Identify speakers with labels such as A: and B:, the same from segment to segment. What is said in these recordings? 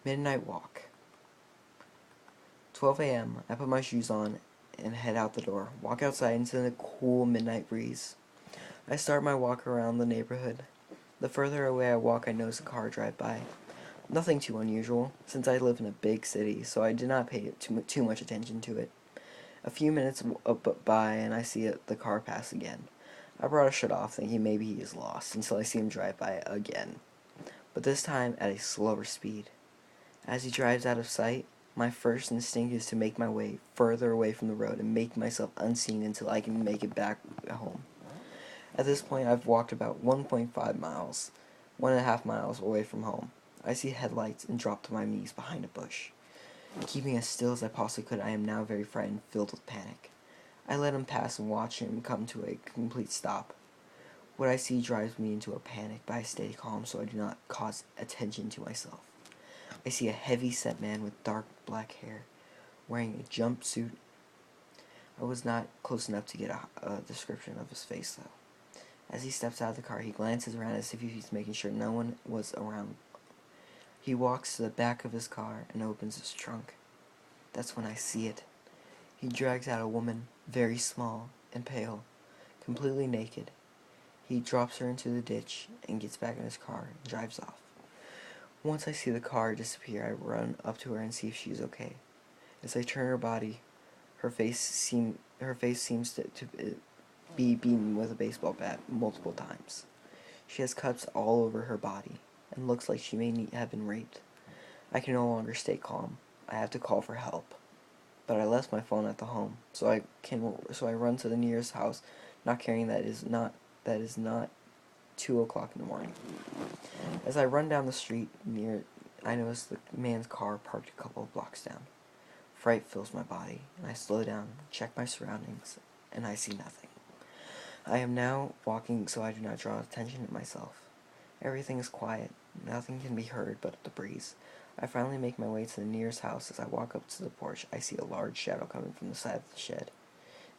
A: Midnight walk. 12 a.m. I put my shoes on and head out the door. Walk outside into the cool midnight breeze. I start my walk around the neighborhood. The further away I walk, I notice a car drive by. Nothing too unusual, since I live in a big city, so I did not pay too much attention to it. A few minutes by and I see the car pass again. I brought a shut off, thinking maybe he is lost, until I see him drive by again, but this time at a slower speed. As he drives out of sight, my first instinct is to make my way further away from the road and make myself unseen until I can make it back home. At this point, I've walked about 1.5 miles, 1.5 miles away from home. I see headlights and drop to my knees behind a bush. Keeping as still as I possibly could, I am now very frightened, filled with panic. I let him pass and watch him come to a complete stop. What I see drives me into a panic, but I stay calm so I do not cause attention to myself. I see a heavy-set man with dark black hair, wearing a jumpsuit. I was not close enough to get a description of his face, though. As he steps out of the car, he glances around as if he's making sure no one was around. He walks to the back of his car and opens his trunk. That's when I see it. He drags out a woman, very small and pale, completely naked. He drops her into the ditch and gets back in his car and drives off. Once I see the car disappear, I run up to her and see if she's okay. As I turn her body, her face seems to be beaten with a baseball bat multiple times. She has cuts all over her body and looks like she may have been raped. I can no longer stay calm. I have to call for help. But I left my phone at the home, so I run to the nearest house, not caring that is not 2 o'clock in the morning. As I run down the street I notice the man's car parked a couple of blocks down. Fright fills my body, and I slow down, check my surroundings, and I see nothing. I am now walking so I do not draw attention to myself. Everything is quiet. Nothing can be heard but the breeze. I finally make my way to the nearest house. As I walk up to the porch, I see a large shadow coming from the side of the shed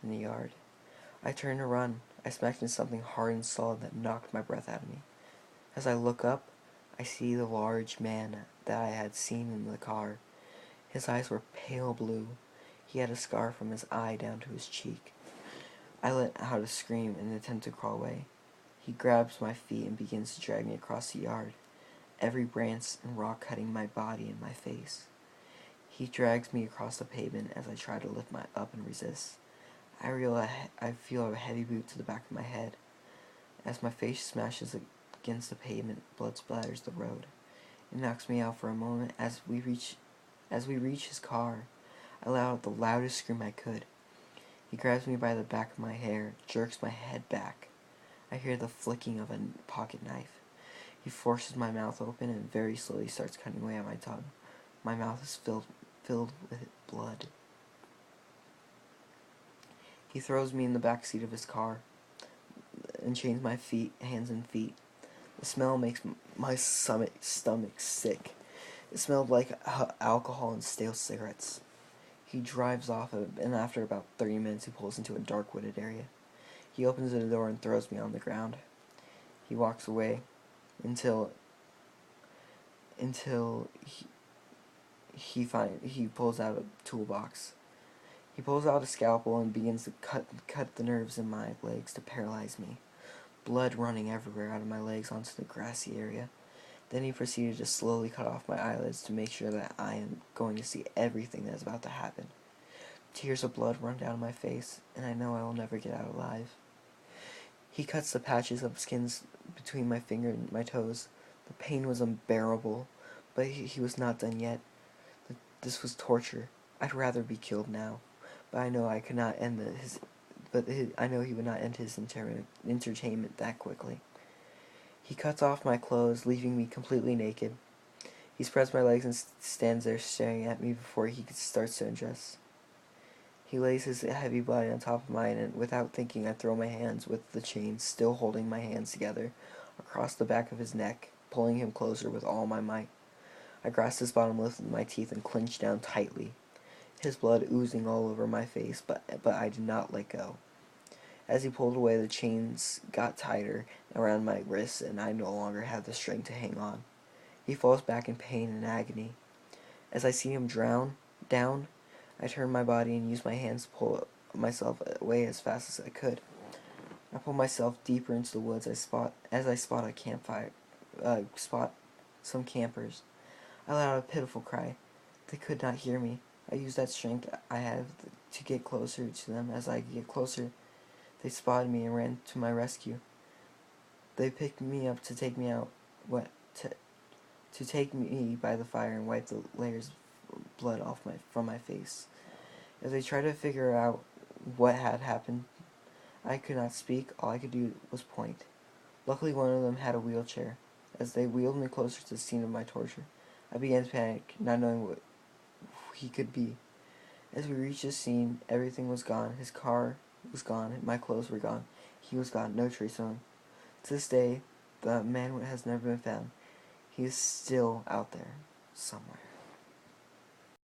A: in the yard. I turn to run. I smacked into something hard and solid that knocked my breath out of me. As I look up, I see the large man that I had seen in the car. His eyes were pale blue. He had a scar from his eye down to his cheek. I let out a scream and attempt to crawl away. He grabs my feet and begins to drag me across the yard, every branch and rock cutting my body and my face. He drags me across the pavement as I try to lift my up and resist. I feel a heavy boot to the back of my head. As my face smashes against the pavement, blood splatters the road. It knocks me out for a moment. As we reach his car, I let out the loudest scream I could. He grabs me by the back of my hair, jerks my head back. I hear the flicking of a pocket knife. He forces my mouth open and very slowly starts cutting away at my tongue. My mouth is filled with blood. He throws me in the back seat of his car and chains my hands and feet. The smell makes my stomach sick. It smelled like alcohol and stale cigarettes. He drives off, and after about 30 minutes he pulls into a dark wooded area. He opens the door and throws me on the ground. He walks away until he pulls out a toolbox. He pulls out a scalpel and begins to cut the nerves in my legs to paralyze me. Blood running everywhere out of my legs onto the grassy area. Then he proceeded to slowly cut off my eyelids to make sure that I am going to see everything that is about to happen. Tears of blood run down my face, and I know I will never get out alive. He cuts the patches of skins between my finger and my toes. The pain was unbearable, but he was not done yet. This was torture. I'd rather be killed now, but I know I could not end I know he would not end his entertainment that quickly. He cuts off my clothes, leaving me completely naked. He spreads my legs and stands there staring at me before he starts to undress. He lays his heavy body on top of mine, and without thinking, I throw my hands, with the chains still holding my hands together, across the back of his neck, pulling him closer with all my might. I grasped his bottom lip with my teeth and clenched down tightly, his blood oozing all over my face, but I did not let go. As he pulled away, the chains got tighter around my wrists, and I no longer had the strength to hang on. He falls back in pain and agony. As I see him down, I turn my body and use my hands to pull myself away as fast as I could. I pull myself deeper into the woods. As I spot a campfire, spot some campers. I let out a pitiful cry. They could not hear me. I used that strength I have to get closer to them. As I get closer, they spotted me and ran to my rescue. They picked me up to take me out, to take me by the fire and wipe the layers of blood from my face. As they tried to figure out what had happened, I could not speak. All I could do was point. Luckily, one of them had a wheelchair. As they wheeled me closer to the scene of my torture, I began to panic, not knowing what he could be. As we reached the scene, everything was gone. His car was gone. My clothes were gone. He was gone. No trace of him. To this day, the man has never been found. He is still out there somewhere.